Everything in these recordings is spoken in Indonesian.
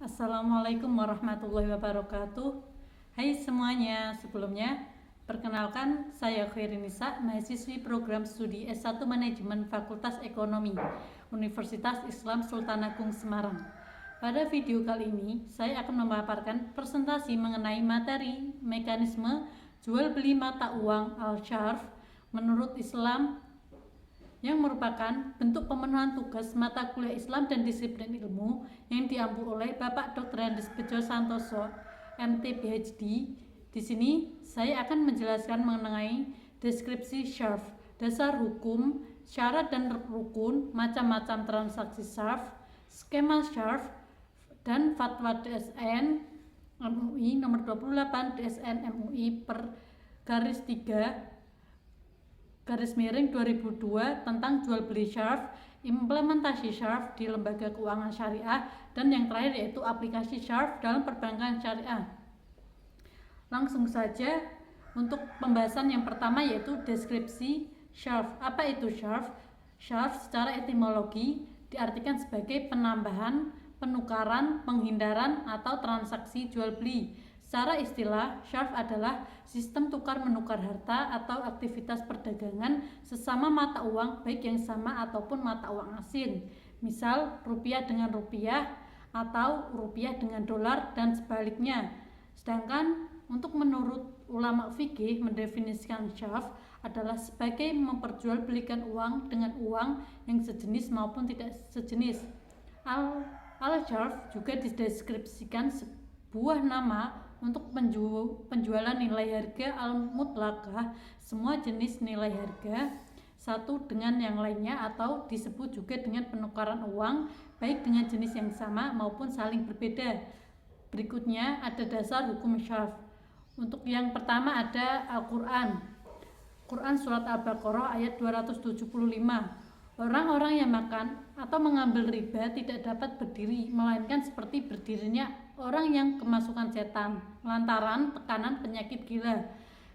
Assalamualaikum warahmatullahi wabarakatuh. Hai semuanya, sebelumnya perkenalkan saya Khairinisa, mahasiswi program studi S1 Manajemen Fakultas Ekonomi Universitas Islam Sultan Agung Semarang. Pada video kali ini, saya akan memaparkan presentasi mengenai materi mekanisme jual beli mata uang al-syarf menurut Islam, yang merupakan bentuk pemenuhan tugas mata kuliah Islam dan disiplin ilmu yang diampu oleh Bapak Dr. Andes Bejo Santoso, MT PhD. Di sini saya akan menjelaskan mengenai deskripsi syarf, dasar hukum, syarat dan rukun, macam-macam transaksi syarf, skema syarf, dan fatwa DSN MUI nomor 28 DSN MUI per garis 3 garis miring 2002 tentang jual beli syarf, implementasi syarf di lembaga keuangan syariah, dan yang terakhir yaitu aplikasi syarf dalam perbankan syariah. Langsung saja untuk pembahasan yang pertama yaitu deskripsi syarf. Apa itu syarf? Syarf secara etimologi diartikan sebagai penambahan, penukaran, penghindaran, atau transaksi jual beli. Secara istilah, syarf adalah sistem tukar menukar harta atau aktivitas perdagangan sesama mata uang baik yang sama ataupun mata uang asing. Misal, rupiah dengan rupiah atau rupiah dengan dolar dan sebaliknya. Sedangkan untuk menurut ulama fikih mendefinisikan syarf adalah sebagai memperjualbelikan uang dengan uang yang sejenis maupun tidak sejenis. Al-syarf juga dideskripsikan sebuah nama untuk penjualan nilai harga al-mutlaqah, semua jenis nilai harga satu dengan yang lainnya, atau disebut juga dengan penukaran uang baik dengan jenis yang sama maupun saling berbeda. Berikutnya ada dasar hukum syarf. Untuk yang pertama ada Al-Quran. Quran surat Al-Baqarah ayat 275. Orang-orang yang makan atau mengambil riba tidak dapat berdiri, melainkan seperti berdirinya orang yang kemasukan setan lantaran tekanan penyakit gila.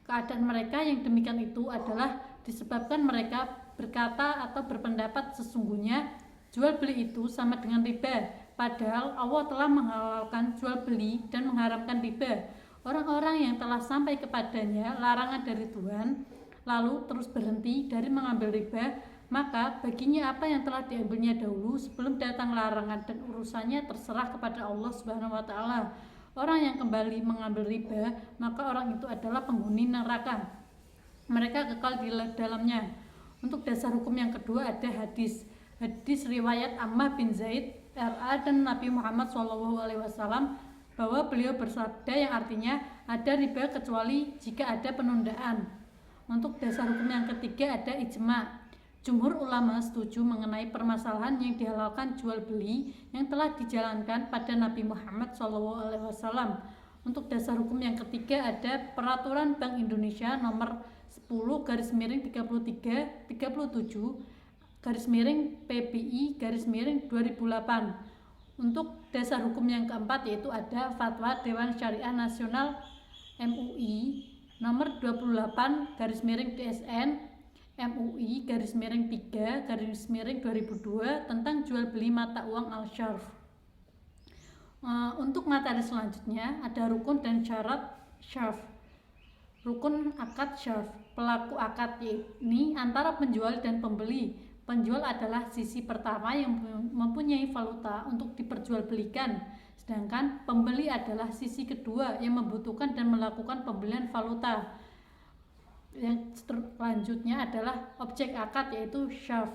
Keadaan mereka yang demikian itu adalah disebabkan mereka berkata atau berpendapat sesungguhnya jual beli itu sama dengan riba, padahal Allah telah menghalalkan jual beli dan mengharamkan riba. Orang-orang yang telah sampai kepadanya larangan dari Tuhan lalu terus berhenti dari mengambil riba, maka baginya apa yang telah diambilnya dahulu sebelum datang larangan, dan urusannya terserah kepada Allah Subhanahu wa taala. Orang yang kembali mengambil riba, maka orang itu adalah penghuni neraka. Mereka kekal di dalamnya. Untuk dasar hukum yang kedua ada hadis. Hadis riwayat Ammah bin Zaid RA dan Nabi Muhammad SAW bahwa beliau bersabda yang artinya ada riba kecuali jika ada penundaan. Untuk dasar hukum yang ketiga ada ijma'. Jumhur ulama setuju mengenai permasalahan yang dihalalkan jual beli yang telah dijalankan pada Nabi Muhammad SAW. Untuk dasar hukum yang ketiga ada Peraturan Bank Indonesia nomor 10/33/37 PBI 2008. Untuk dasar hukum yang keempat yaitu ada Fatwa Dewan Syariah Nasional MUI nomor 28/DSN MUI _3/2002 tentang jual beli mata uang al-syarf. Untuk materi selanjutnya ada rukun dan syarat syarf. Rukun akad syarf. Pelaku akad yakni antara penjual dan pembeli. Penjual adalah sisi pertama yang mempunyai valuta untuk diperjualbelikan, sedangkan pembeli adalah sisi kedua yang membutuhkan dan melakukan pembelian valuta. Yang selanjutnya adalah objek akad yaitu syarf,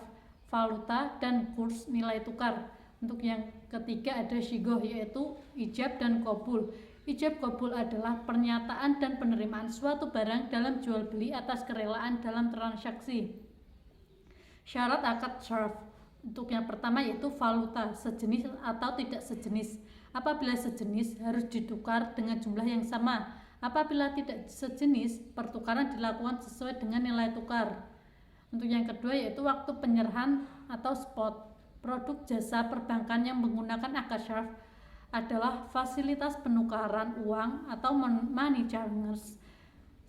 valuta, dan kurs nilai tukar. Untuk yang ketiga ada syigoh yaitu ijab dan qabul. Ijab qabul adalah pernyataan dan penerimaan suatu barang dalam jual beli atas kerelaan dalam transaksi. Syarat akad syarf. Untuk yang pertama yaitu valuta, sejenis atau tidak sejenis. Apabila sejenis harus ditukar dengan jumlah yang sama. Apabila tidak sejenis, pertukaran dilakukan sesuai dengan nilai tukar. Untuk yang kedua yaitu waktu penyerahan atau spot. Produk jasa perbankan yang menggunakan akad syarf adalah fasilitas penukaran uang atau money changers.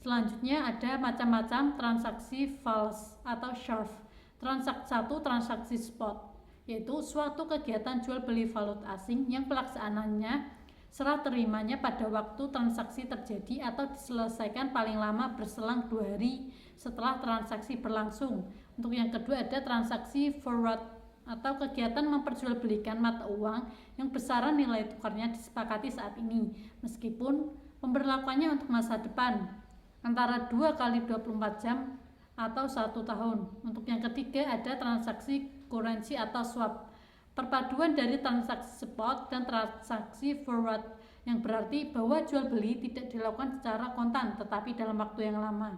Selanjutnya ada macam-macam transaksi fals atau syarf. Transaksi 1 transaksi spot. yaitu suatu kegiatan jual beli valuta asing yang pelaksanaannya serah terimanya pada waktu transaksi terjadi atau diselesaikan paling lama berselang 2 hari setelah transaksi berlangsung. Untuk yang kedua ada transaksi forward atau kegiatan memperjualbelikan mata uang yang besaran nilai tukarnya disepakati saat ini meskipun pemberlakuannya untuk masa depan antara 2 kali 24 jam atau 1 tahun. Untuk yang ketiga ada transaksi currency atau swap, perpaduan dari transaksi spot dan transaksi forward yang berarti bahwa jual beli tidak dilakukan secara kontan tetapi dalam waktu yang lama.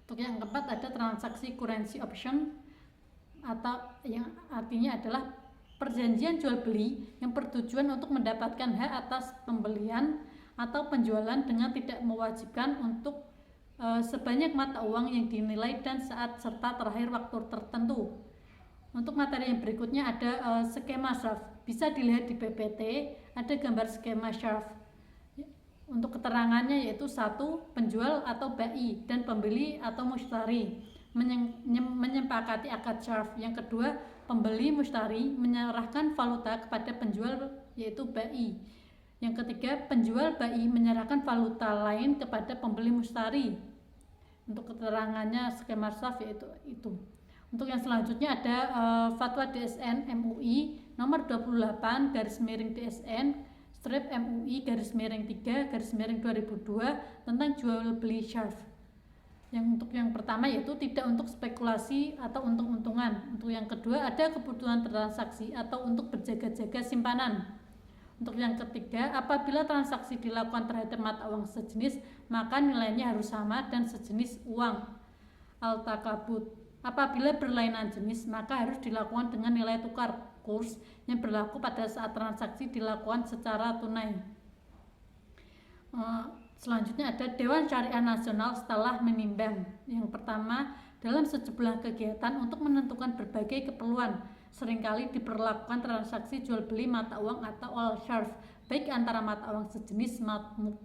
Untuk yang keempat ada transaksi currency option atau yang artinya adalah perjanjian jual beli yang bertujuan untuk mendapatkan hak atas pembelian atau penjualan dengan tidak mewajibkan untuk sebanyak mata uang yang dinilai dan saat serta terakhir waktu tertentu. Untuk materi yang berikutnya ada skema SHARF, bisa dilihat di PPT, ada gambar skema SHARF. Untuk keterangannya yaitu 1. Penjual atau bai dan pembeli atau mustari menyepakati akad SHARF. Yang kedua, pembeli mustari menyerahkan valuta kepada penjual yaitu bai. Yang ketiga, penjual bai menyerahkan valuta lain kepada pembeli mustari. Untuk keterangannya skema SHARF yaitu itu. Untuk yang selanjutnya ada Fatwa DSN MUI nomor 28 /DSN strip MUI /3 /2002 tentang jual beli SHARF. Untuk yang pertama yaitu tidak untuk spekulasi atau untung-untungan. Untuk yang kedua ada kebutuhan transaksi atau untuk berjaga-jaga simpanan. Untuk yang ketiga, apabila transaksi dilakukan terhadap mata uang sejenis, maka nilainya harus sama dan sejenis uang. Al-takabut. Apabila berlainan jenis, maka harus dilakukan dengan nilai tukar kurs yang berlaku pada saat transaksi dilakukan secara tunai. Selanjutnya ada Dewan Syariah Nasional setelah menimbang. Yang pertama, dalam sejumlah kegiatan untuk menentukan berbagai keperluan, seringkali diperlakukan transaksi jual beli mata uang atau al-sharf, baik antara mata uang sejenis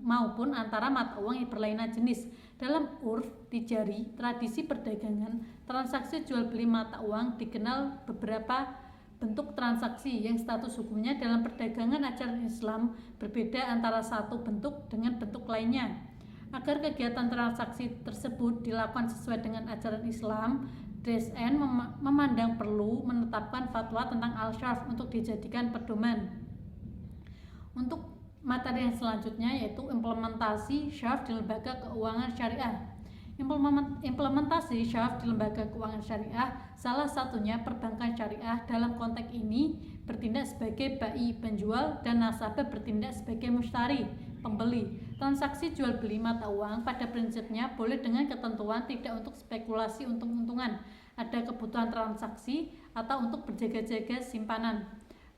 maupun antara mata uang yang berlainan jenis. Dalam urf tijari, tradisi perdagangan, transaksi jual beli mata uang dikenal beberapa bentuk transaksi yang status hukumnya dalam perdagangan ajaran Islam berbeda antara satu bentuk dengan bentuk lainnya. Agar kegiatan transaksi tersebut dilakukan sesuai dengan ajaran Islam, DSN memandang perlu menetapkan fatwa tentang al-sharf untuk dijadikan pedoman. Untuk materi yang selanjutnya yaitu implementasi syarf di lembaga keuangan syariah. Implementasi syarf di lembaga keuangan syariah salah satunya perbankan syariah dalam konteks ini bertindak sebagai bai penjual dan nasabah bertindak sebagai mustari pembeli. Transaksi jual beli mata uang pada prinsipnya boleh dengan ketentuan tidak untuk spekulasi untung-untungan, ada kebutuhan transaksi atau untuk berjaga-jaga simpanan.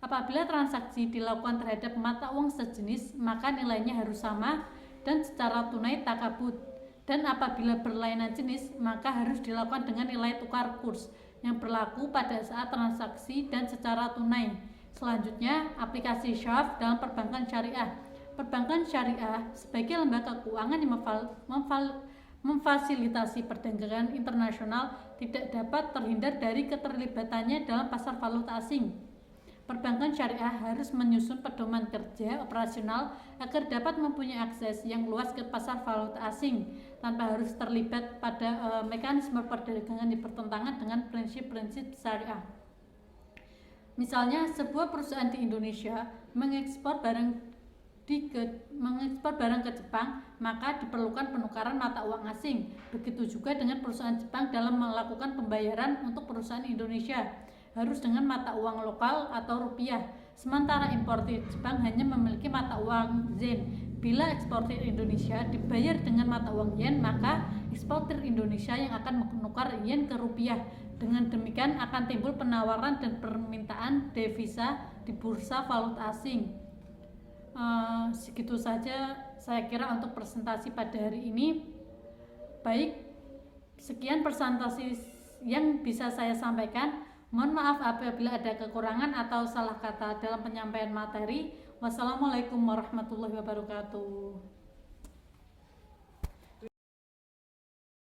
Apabila transaksi dilakukan terhadap mata uang sejenis, maka nilainya harus sama dan secara tunai takabut. Dan apabila berlainan jenis, maka harus dilakukan dengan nilai tukar kurs yang berlaku pada saat transaksi dan secara tunai. Selanjutnya, aplikasi syarf dalam perbankan syariah. Perbankan syariah sebagai lembaga keuangan yang memfasilitasi perdagangan internasional tidak dapat terhindar dari keterlibatannya dalam pasar valuta asing. Perbankan syariah harus menyusun pedoman kerja operasional agar dapat mempunyai akses yang luas ke pasar valuta asing tanpa harus terlibat pada mekanisme perdagangan di pertentangan dengan prinsip-prinsip syariah. Misalnya, sebuah perusahaan di Indonesia mengekspor barang ke Jepang, maka diperlukan penukaran mata uang asing. Begitu juga dengan perusahaan Jepang dalam melakukan pembayaran untuk perusahaan Indonesia, harus dengan mata uang lokal atau rupiah. Sementara importir Jepang hanya memiliki mata uang yen. Bila eksportir Indonesia dibayar dengan mata uang yen, maka eksportir Indonesia yang akan menukar yen ke rupiah. Dengan demikian akan timbul penawaran dan permintaan devisa di bursa valuta asing. Segitu saja saya kira untuk presentasi pada hari ini. Baik, sekian presentasi yang bisa saya sampaikan. Mohon maaf apabila ada kekurangan atau salah kata dalam penyampaian materi. Wassalamualaikum warahmatullahi wabarakatuh.